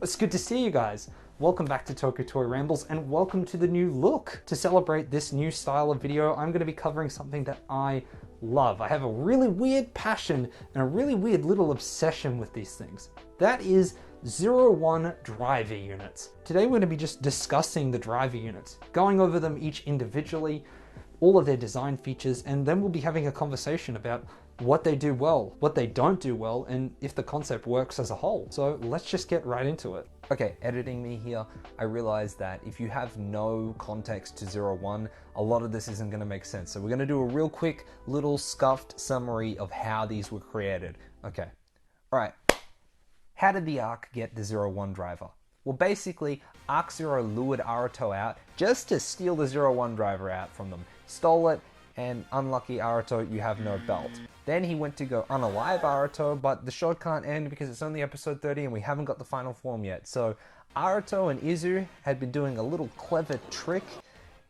It's good to see you guys. Welcome back to Toku Toy Rambles and welcome to the new look. To celebrate this new style of video, I'm going to be covering something that I love. I have a really weird passion and a really weird little obsession with these things. That is 01 driver units. Today we're going to be just discussing the driver units, going over them each individually, all of their design features, and then we'll be having a conversation about what they do well, what they don't do well, and if the concept works as a whole. So let's just get right into it. Okay, editing me here, I realized that if you have no context to 01, a lot of this isn't going to make sense. So we're going to do a real quick little scuffed summary of how these were created. Okay, all right. How did the Arc get the 01 driver? Well, basically, Arc Zero lured Aruto out just to steal the 01 driver out from them. Stole it, and unlucky Aruto, you have no belt. Then he went to go unalive Aruto, but the show can't end because it's only episode 30 and we haven't got the final form yet. So Aruto and Izu had been doing a little clever trick.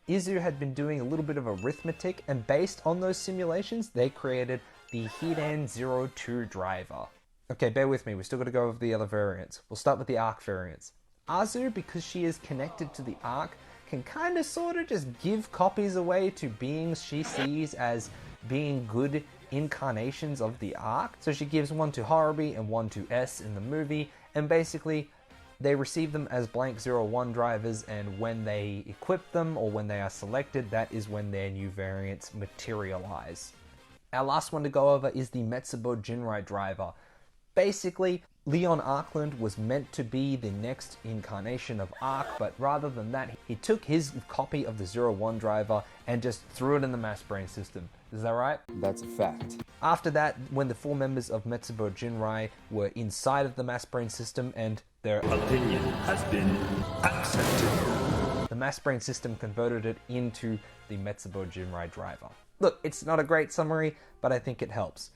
Izu had been doing a little bit of arithmetic, and based on those simulations, they created the Hiden 02 driver. Okay, bear with me, we still got to go over the other variants. We'll start with the Arc variants. Azu, because she is connected to the Arc, can kind of sort of just give copies away to beings she sees as being good incarnations of the Arc. So she gives one to Harubi and one to S in the movie, and basically they receive them as blank 01 drivers, and when they equip them or when they are selected, that is when their new variants materialize. Our last one to go over is the Metsubojinrai driver. Basically, Leon Arkland was meant to be the next incarnation of Arc, but rather than that, he took his copy of the 01 driver and just threw it in the mass brain system. Is that right? That's a fact. After that, when the 4 members of Metsubojinrai were inside of the mass brain system and their opinion has been accepted, the mass brain system converted it into the Metsubojinrai driver. Look, it's not a great summary, but I think it helps.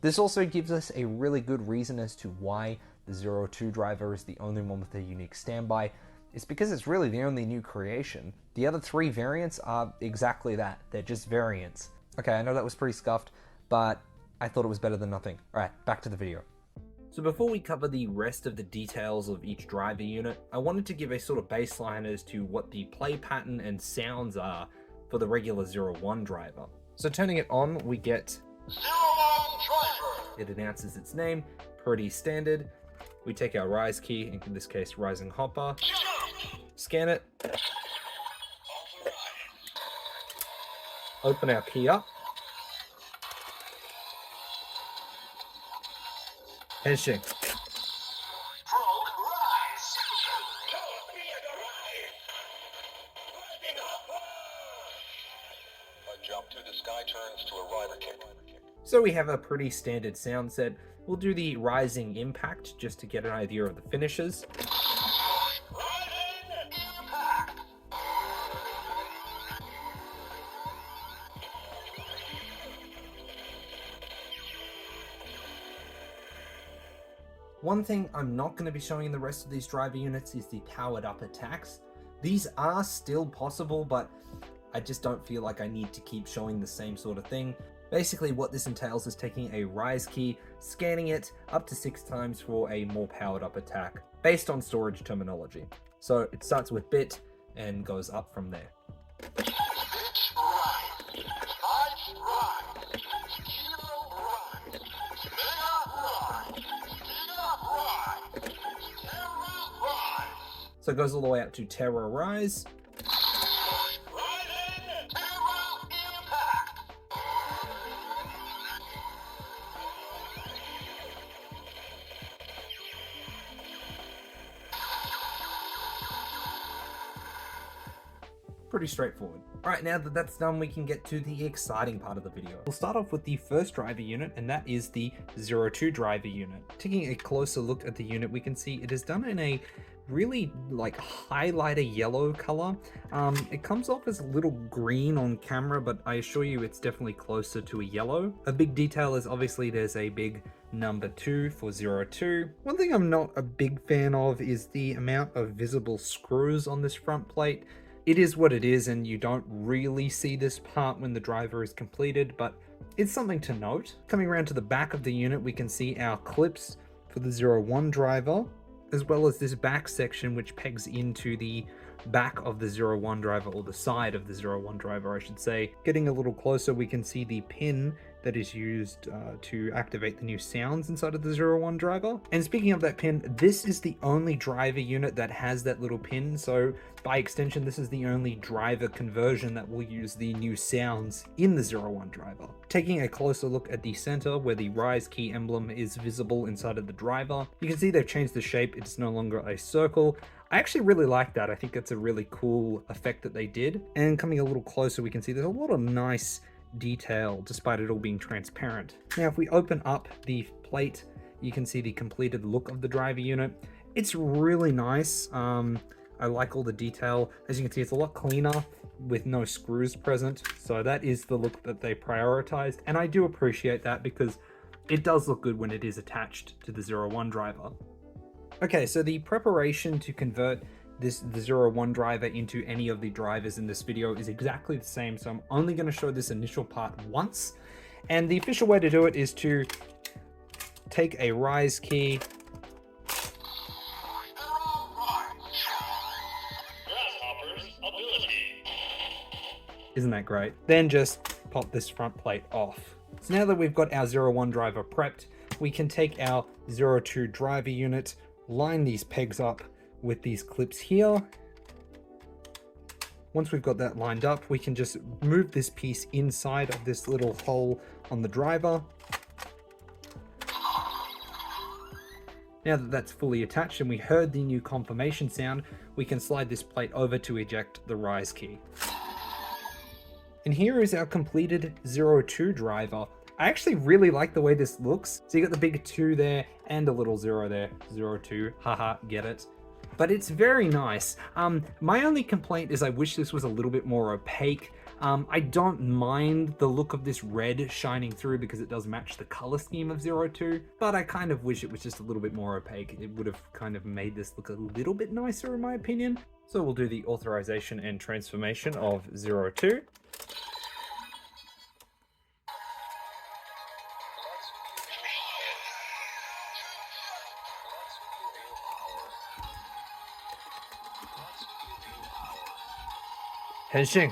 This also gives us a really good reason as to why the 02 driver is the only one with a unique standby. It's because it's really the only new creation. The other 3 variants are exactly that. They're just variants. Okay, I know that was pretty scuffed, but I thought it was better than nothing. Alright, back to the video. So before we cover the rest of the details of each driver unit, I wanted to give a sort of baseline as to what the play pattern and sounds are for the regular 01 driver. So turning it on, we get 01 driver. It announces its name, pretty standard. We take our rise key, in this case rising hopper, scan it, open our key up, Henshin. Jump to the sky turns to a rider kick. So we have a pretty standard sound set. We'll do the rising impact just to get an idea of the finishes. Rising impact. One thing I'm not going to be showing in the rest of these driver units is the powered up attacks. These are still possible, but I just don't feel like I need to keep showing the same sort of thing. Basically what this entails is taking a rise key, scanning it up to 6 times for a more powered up attack, based on storage terminology. So it starts with bit and goes up from there. So it goes all the way up to Terror Rise. Pretty straightforward. Alright, now that that's done, we can get to the exciting part of the video. We'll start off with the first driver unit, and that is the 02 driver unit. Taking a closer look at the unit, we can see it is done in a really highlighter yellow color. It comes off as a little green on camera, but I assure you it's definitely closer to a yellow. A big detail is obviously there's a big number 2 for 02. One thing I'm not a big fan of is the amount of visible screws on this front plate. It is what it is, and you don't really see this part when the driver is completed, but it's something to note. Coming around to the back of the unit, we can see our clips for the 01 driver. as well as this back section which pegs into the back of the 01 driver, or the side of the 01 driver I should say. Getting a little closer, we can see the pin that is used to activate the new sounds inside of the 01 driver. And speaking of that pin, this is the only driver unit that has that little pin, so by extension this is the only driver conversion that will use the new sounds in the 01 driver. Taking a closer look at the center where the rise key emblem is visible inside of the driver, you can see they've changed the shape. It's no longer a circle. I actually really like that. I think that's a really cool effect that they did. And coming a little closer, we can see there's a lot of nice detail despite it all being transparent. Now if we open up the plate, you can see the completed look of the driver unit. It's really nice. I like all the detail. As you can see, it's a lot cleaner with no screws present, so that is the look that they prioritized, and I do appreciate that because it does look good when it is attached to the 01 driver. Okay, so the preparation to convert the 01 driver into any of the drivers in this video is exactly the same, so I'm only going to show this initial part once. And the official way to do it is to take a rise key, isn't that great? Then just pop this front plate off. So now that we've got our 01 driver prepped, we can take our 02 driver unit, line these pegs up with these clips here. Once we've got that lined up, we can just move this piece inside of this little hole on the driver. Now that that's fully attached and we heard the new confirmation sound, we can slide this plate over to eject the rise key. And here is our completed 02 driver. I actually really like the way this looks. So you got the big 2 there and a little 0 there. 02, haha, get it. But it's very nice. My only complaint is I wish this was a little bit more opaque. I don't mind the look of this red shining through because it does match the color scheme of 02, but I kind of wish it was just a little bit more opaque. It would have kind of made this look a little bit nicer in my opinion. So we'll do the authorization and transformation of 02. Henshin.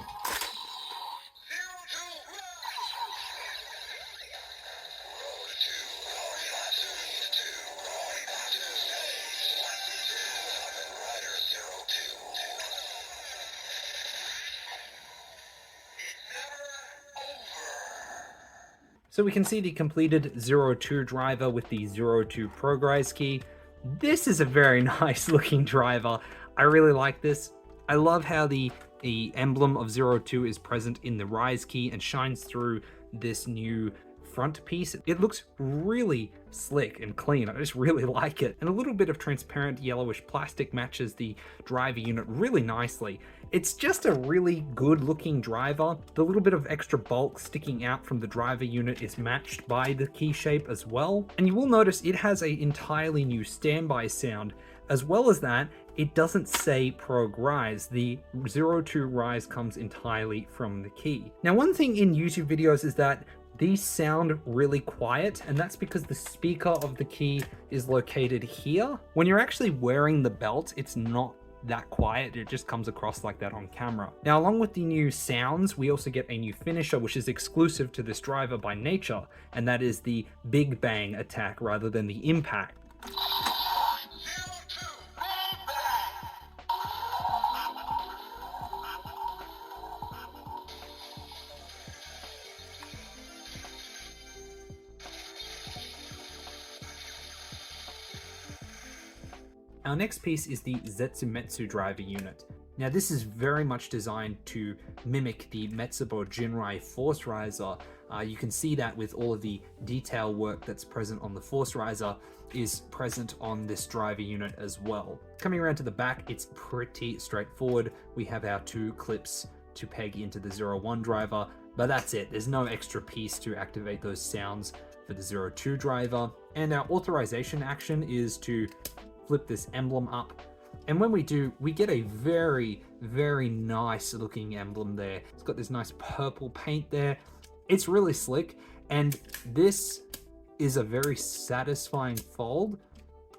So we can see the completed 02 driver with the 02 progress key. This is a very nice looking driver. I really like this. I love how the emblem of 02 is present in the rise key and shines through this new front piece. It looks really slick and clean. I just really like it. And a little bit of transparent yellowish plastic matches the driver unit really nicely. It's just a really good looking driver. The little bit of extra bulk sticking out from the driver unit is matched by the key shape as well. And you will notice it has an entirely new standby sound. As well as that, it doesn't say prog rise. The 02 rise comes entirely from the key. Now, one thing in YouTube videos is that these sound really quiet, and that's because the speaker of the key is located here. When you're actually wearing the belt, it's not that quiet. It just comes across like that on camera. Now, along with the new sounds, we also get a new finisher, which is exclusive to this driver by nature, and that is the Big Bang attack rather than the impact. Our next piece is the Zetsumetsu driver unit. Now this is very much designed to mimic the Metsubojinrai Force Riser. You can see that with all of the detail work that's present on the Force Riser is present on this driver unit as well. Coming around to the back, it's pretty straightforward. We have our 2 clips to peg into the 01 driver, but that's it. There's no extra piece to activate those sounds for the 02 driver. And our authorization action is to flip this emblem up, and when we do, we get a very, very nice looking emblem there. It's got this nice purple paint there. It's really slick, and this is a very satisfying fold.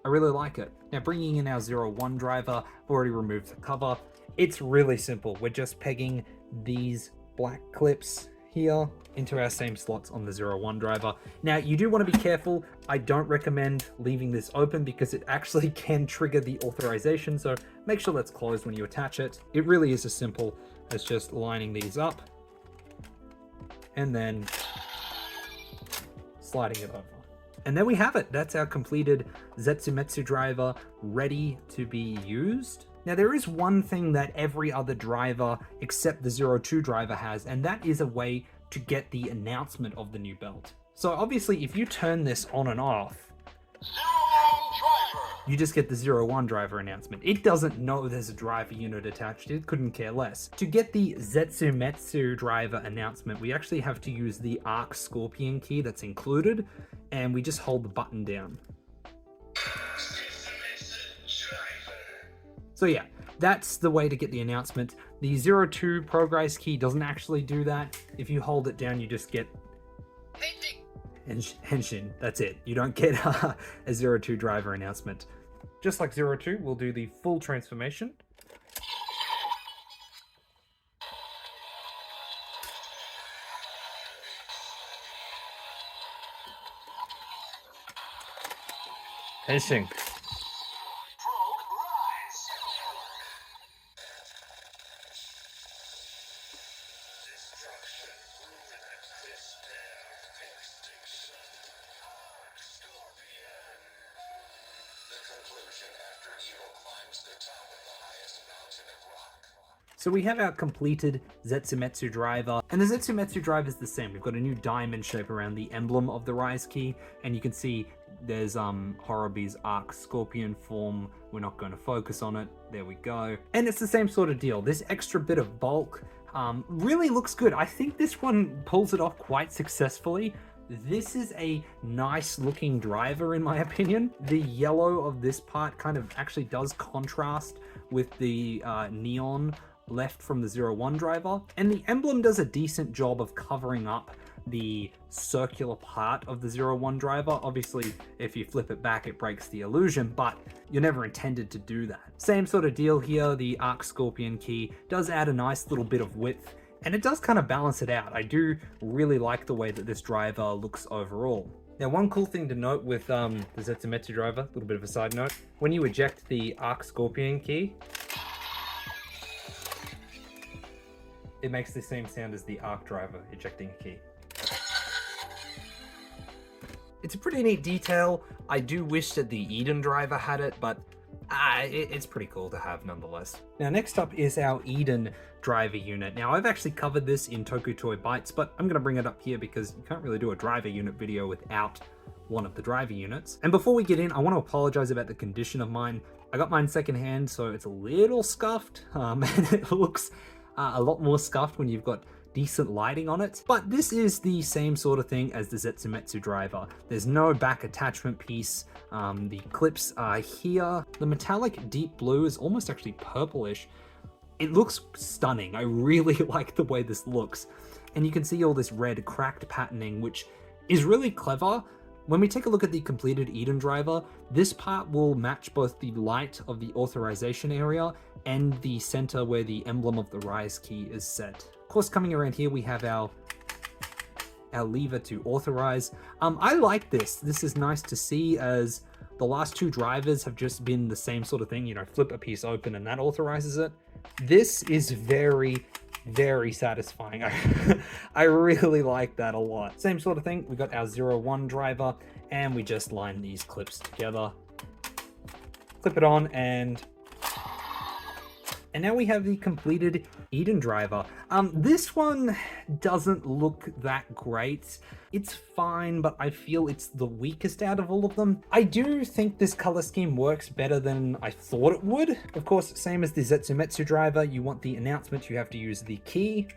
I really like it. Now bringing in our 01 driver, I've already removed the cover. It's really simple. We're just pegging these black clips here into our same slots on the 01 driver. Now you do want to be careful. I don't recommend leaving this open because it actually can trigger the authorization, so make sure that's closed when you attach it. It really is as simple as just lining these up and then sliding it over. And there we have it. That's our completed Zetsumetsu driver ready to be used. Now there is one thing that every other driver except the 02 driver has, and that is a way to get the announcement of the new belt. So obviously if you turn this on and off, you just get the 01 driver announcement. It doesn't know there's a driver unit attached. It couldn't care less. To get the Zetsumetsu driver announcement, we actually have to use the Arc Scorpion key that's included, and we just hold the button down. So yeah, that's the way to get the announcement. The 02 Progress key doesn't actually do that. If you hold it down, you just get Henshin. That's it. You don't get a 02 driver announcement. Just like 02, we'll do the full transformation. Henshin. So we have our completed Zetsumetsu driver, and the Zetsumetsu driver is the same. We've got a new diamond shape around the emblem of the Rise Key, and you can see there's Horobi's Arc Scorpion form. We're not going to focus on it. There we go. And it's the same sort of deal. This extra bit of bulk really looks good. I think this one pulls it off quite successfully. This is a nice looking driver in my opinion. The yellow of this part kind of actually does contrast with the neon left from the 01 driver, and the emblem does a decent job of covering up the circular part of the 01 driver. Obviously, if you flip it back, it breaks the illusion, but you're never intended to do that. Same sort of deal here. The Arc Scorpion key does add a nice little bit of width, and it does kind of balance it out. I do really like the way that this driver looks overall. Now, one cool thing to note with the Zetsumetsu driver, a little bit of a side note, when you eject the Arc Scorpion key, it makes the same sound as the Arc driver ejecting a key. It's a pretty neat detail. I do wish that the Eden driver had it, but it's pretty cool to have nonetheless. Now next up is our Eden driver unit. Now I've actually covered this in Toku Toy Bites, but I'm going to bring it up here because you can't really do a driver unit video without one of the driver units. And before we get in, I want to apologize about the condition of mine. I got mine secondhand, so it's a little scuffed, and it looks a lot more scuffed when you've got decent lighting on it. But this is the same sort of thing as the Zetsumetsu driver. There's no back attachment piece. The clips are here. The metallic deep blue is almost actually purplish. It looks stunning. I really like the way this looks. And you can see all this red cracked patterning, which is really clever. When we take a look at the completed Eden driver, this part will match both the light of the authorization area and the center where the emblem of the Rise Key is set. Of course, coming around here, we have our lever to authorize. I like this. This is nice to see, as the last two drivers have just been the same sort of thing. You know, flip a piece open and that authorizes it. This is very, very satisfying. I really like that a lot. Same sort of thing. We got our 01 driver, and we just line these clips together, clip it on, and now we have the completed Eden driver. This one doesn't look that great. It's fine, but I feel it's the weakest out of all of them. I do think this color scheme works better than I thought it would. Of course, same as the Zetsumetsu driver, you want the announcement, you have to use the key.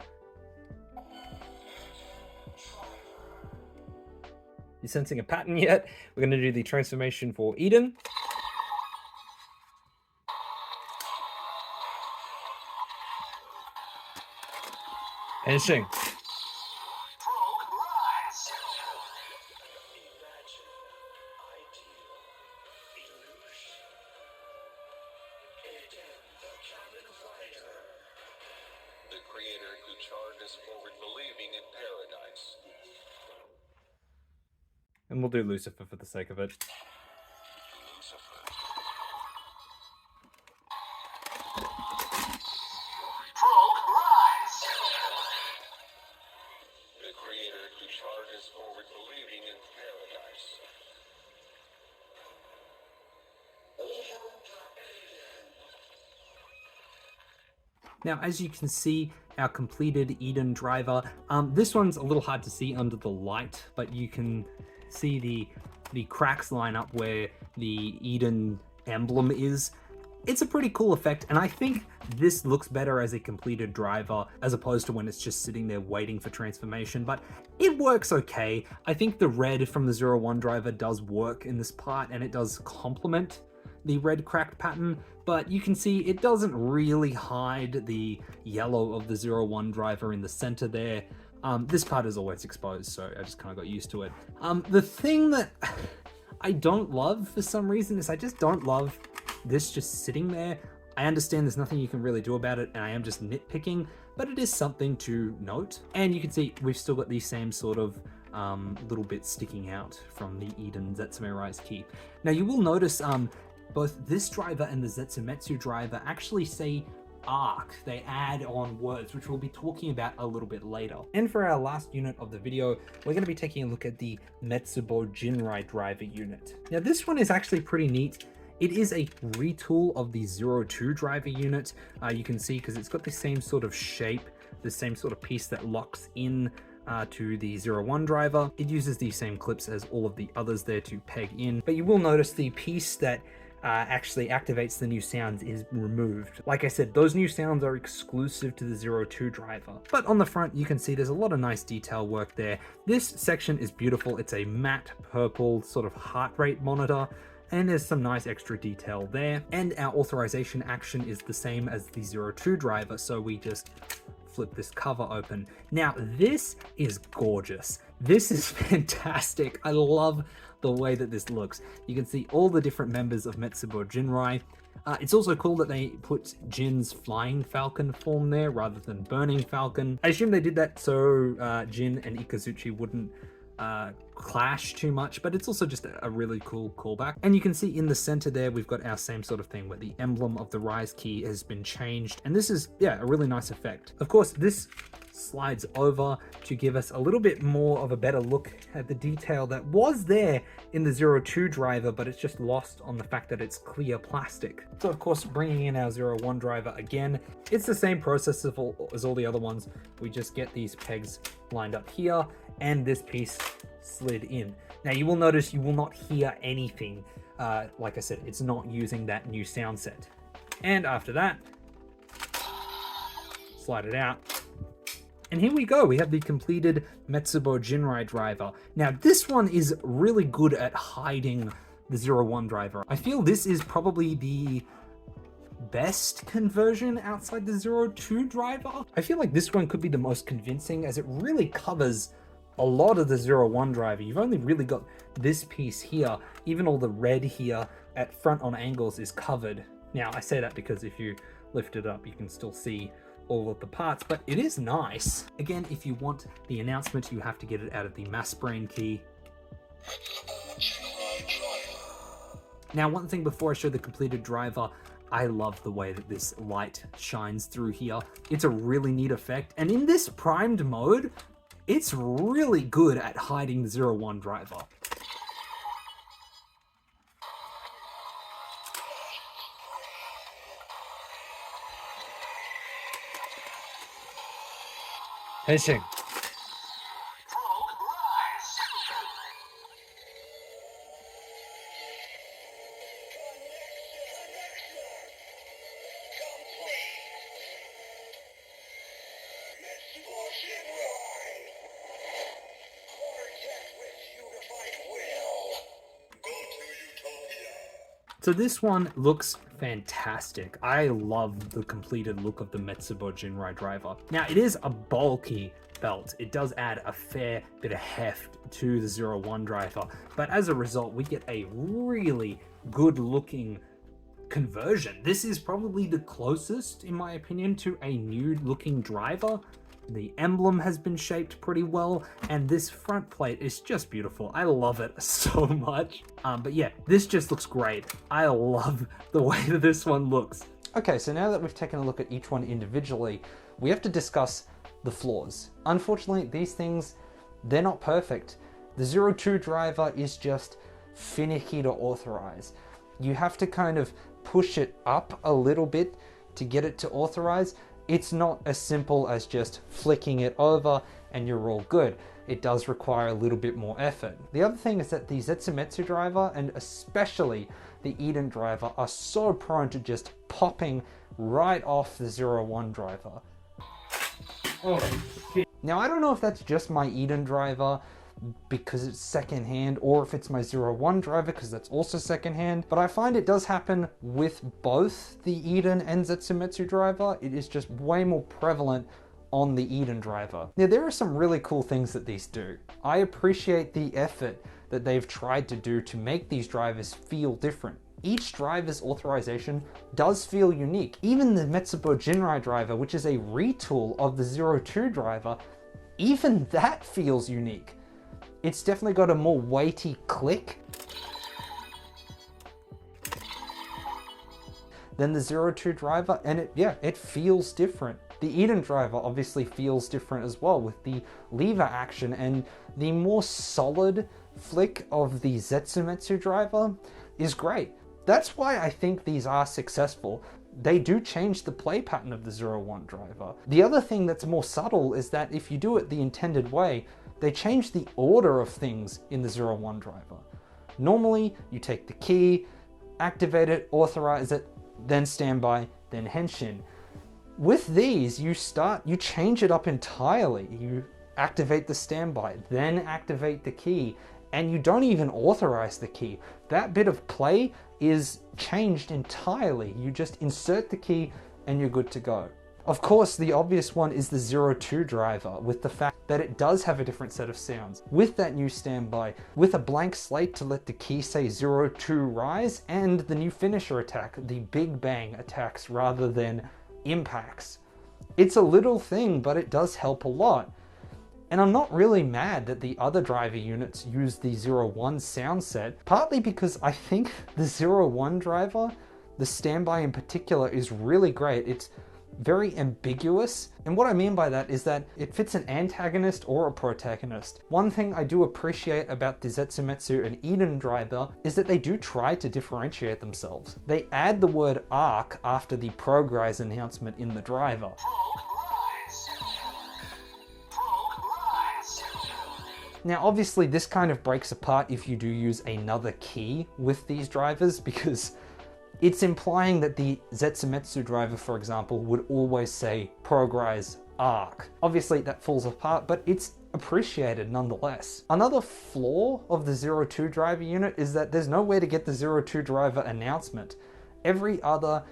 You sensing a pattern yet? We're going to do the transformation for Eden. Henshin. The creator who charged us forward believing in paradise. And we'll do Lucifer for the sake of it. Lucifer. Frog, rise! The creator who charged us forward believing in paradise. Now, as you can see, our completed Eden driver, this one's a little hard to see under the light, but you can see the cracks line up where the Eden emblem is. It's a pretty cool effect, and I think this looks better as a completed driver as opposed to when it's just sitting there waiting for transformation, but it works okay. I think the red from the 01 driver does work in this part, and it does complement the red cracked pattern, but you can see it doesn't really hide the yellow of the 01 driver in the center there. This part is always exposed, so I just kind of got used to it. The thing that I don't love for some reason is I just don't love this just sitting there. I understand there's nothing you can really do about it, and I am just nitpicking, but it is something to note. And you can see we've still got these same sort of little bits sticking out from the Eden Zetsumerai's key. Now you will notice both this driver and the Zetsumetsu driver actually say arc. They add on words, which we'll be talking about a little bit later. And for our last unit of the video, we're going to be taking a look at the Metsubojinrai driver unit. Now this one is actually pretty neat. It is a retool of the 02 driver unit. You can see because it's got the same sort of shape, the same sort of piece that locks in to the 01 driver. It uses the same clips as all of the others there to peg in, but you will notice the piece that actually activates the new sounds is removed. Like I said, those new sounds are exclusive to the 02 driver. But on the front, you can see there's a lot of nice detail work there. This section is beautiful. It's a matte purple sort of heart rate monitor, and there's some nice extra detail there. And our authorization action is the same as the 02 driver, so we just flip this cover open. Now, this is gorgeous. This is fantastic. I love the way that this looks. You can see all the different members of Metsubojinrai. It's also cool that they put Jin's flying falcon form there rather than burning falcon. I assume they did that so Jin and Ikazuchi wouldn't clash too much, but it's also just a really cool callback. And you can see in the center there, we've got our same sort of thing where the emblem of the rise key has been changed. And this is, yeah, a really nice effect. Of course, this slides over to give us a little bit more of a better look at the detail that was there in the 02 driver, but it's just lost on the fact that it's clear plastic. So of course, bringing in our 01 driver again, it's the same process as all the other ones. We just get these pegs lined up here and this piece slid in. Now you will notice you will not hear anything. Like I said, it's not using that new sound set. And after that, slide it out. And here we go, we have the completed Metsubojinrai driver. Now this one is really good at hiding the 01 driver. I feel this is probably the best conversion outside the 02 driver. I feel like this one could be the most convincing as it really covers a lot of the 01 driver. You've only really got this piece here. Even all the red here at front on angles is covered. Now I say that because if you lift it up, you can still see all of the parts, but it is nice. Again, if you want the announcement, you have to get it out of the mass brain key. Now, one thing before I show the completed driver, I love the way that this light shines through here. It's a really neat effect, and in this primed mode, it's really good at hiding the 01 driver. Henshin. So this one looks fantastic. I love the completed look of the Metsubojinrai driver. Now it is a bulky belt. It does add a fair bit of heft to the 01 driver, but as a result, we get a really good looking conversion. This is probably the closest, in my opinion, to a new looking driver. The emblem has been shaped pretty well, and this front plate is just beautiful. I love it so much. But yeah, this just looks great. I love the way that this one looks. Okay, so now that we've taken a look at each one individually, we have to discuss the flaws. Unfortunately, these things, they're not perfect. The 02 driver is just finicky to authorize. You have to kind of push it up a little bit to get it to authorize. It's not as simple as just flicking it over and you're all good. It does require a little bit more effort. The other thing is that the Zetsumetsu driver, and especially the Eden driver, are so prone to just popping right off the 01 driver. Oh, now I don't know if that's just my Eden driver because it's secondhand, or if it's my 01 driver because that's also secondhand, but I find it does happen with both the Eden and Zetsumetsu driver. It is just way more prevalent on the Eden driver. Now there are some really cool things that these do. I appreciate the effort that they've tried to do to make these drivers feel different. Each driver's authorization does feel unique. Even the Metsubojinrai driver, which is a retool of the 02 driver, even that feels unique. It's definitely got a more weighty click than the 02 driver, and it feels different. The Eden driver obviously feels different as well with the lever action, and the more solid flick of the Zetsumetsu driver is great. That's why I think these are successful. They do change the play pattern of the 01 driver. The other thing that's more subtle is that if you do it the intended way, they change the order of things in the 01 driver. Normally, you take the key, activate it, authorize it, then standby, then Henshin. With these, you change it up entirely. You activate the standby, then activate the key, and you don't even authorize the key. That bit of play is changed entirely. You just insert the key and you're good to go. Of course, the obvious one is the 02 driver, with the fact that it does have a different set of sounds. With that new standby, with a blank slate to let the key say 02 rise, and the new finisher attack, the Big Bang attacks rather than impacts. It's a little thing, but it does help a lot. And I'm not really mad that the other driver units use the 01 sound set, partly because I think the 01 driver, the standby in particular, is really great. It's very ambiguous, and what I mean by that is that it fits an antagonist or a protagonist. One thing I do appreciate about the Zetsumetsu and Eden driver is that they do try to differentiate themselves. They add the word arc after the progress announcement in the driver. Now obviously this kind of breaks apart if you do use another key with these drivers, because it's implying that the Zetsumetsu driver, for example, would always say progress arc. Obviously that falls apart, but it's appreciated nonetheless. Another flaw of the 02 driver unit is that there's no way to get the 02 driver announcement. Every other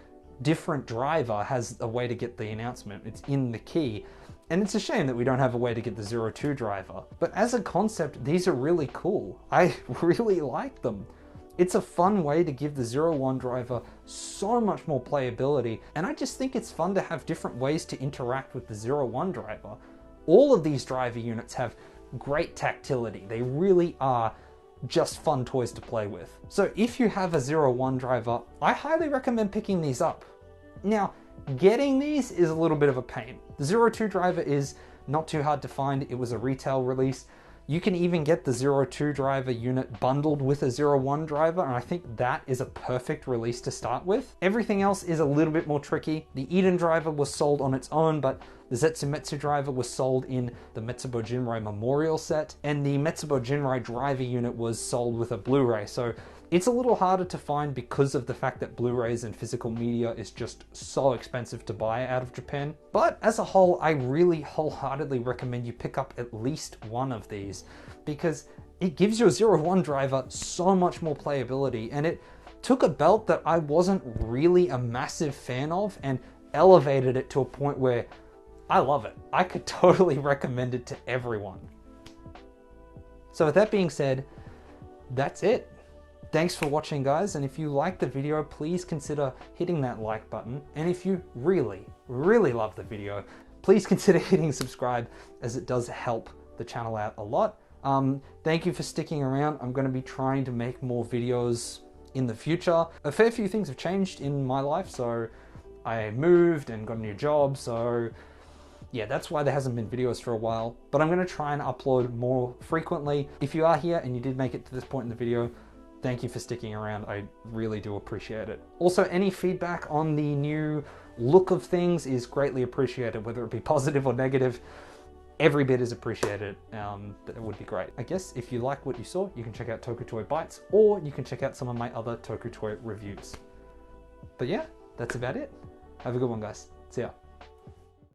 different driver has a way to get the announcement. It's in the key. And it's a shame that we don't have a way to get the 02 driver. But as a concept, these are really cool. I really like them. It's a fun way to give the 01 driver so much more playability, and I just think it's fun to have different ways to interact with the 01 driver. All of these driver units have great tactility. They really are just fun toys to play with. So if you have a 01 driver, I highly recommend picking these up. Now, getting these is a little bit of a pain. The 02 driver is not too hard to find. It was a retail release. You can even get the 02 driver unit bundled with a 01 driver, and I think that is a perfect release to start with. Everything else is a little bit more tricky. The Eden driver was sold on its own, but the Zetsumetsu driver was sold in the Metsubojinrai Memorial set, and the Metsubojinrai driver unit was sold with a Blu-ray, so it's a little harder to find because of the fact that Blu-rays and physical media is just so expensive to buy out of Japan. But as a whole, I really wholeheartedly recommend you pick up at least one of these, because it gives your 01 driver so much more playability, and it took a belt that I wasn't really a massive fan of and elevated it to a point where I love it. I could totally recommend it to everyone. So with that being said, that's it. Thanks for watching, guys, and if you liked the video, please consider hitting that like button. And if you really, really love the video, please consider hitting subscribe, as it does help the channel out a lot. Thank you for sticking around. I'm going to be trying to make more videos in the future. A fair few things have changed in my life, so I moved and got a new job, so yeah, that's why there hasn't been videos for a while, but I'm going to try and upload more frequently. If you are here and you did make it to this point in the video, thank you for sticking around. I really do appreciate it. Also, any feedback on the new look of things is greatly appreciated, whether it be positive or negative. Every bit is appreciated. That would be great. I guess if you like what you saw, you can check out Toku Toy Bites, or you can check out some of my other Toku Toy reviews. But yeah, that's about it. Have a good one, guys. See ya.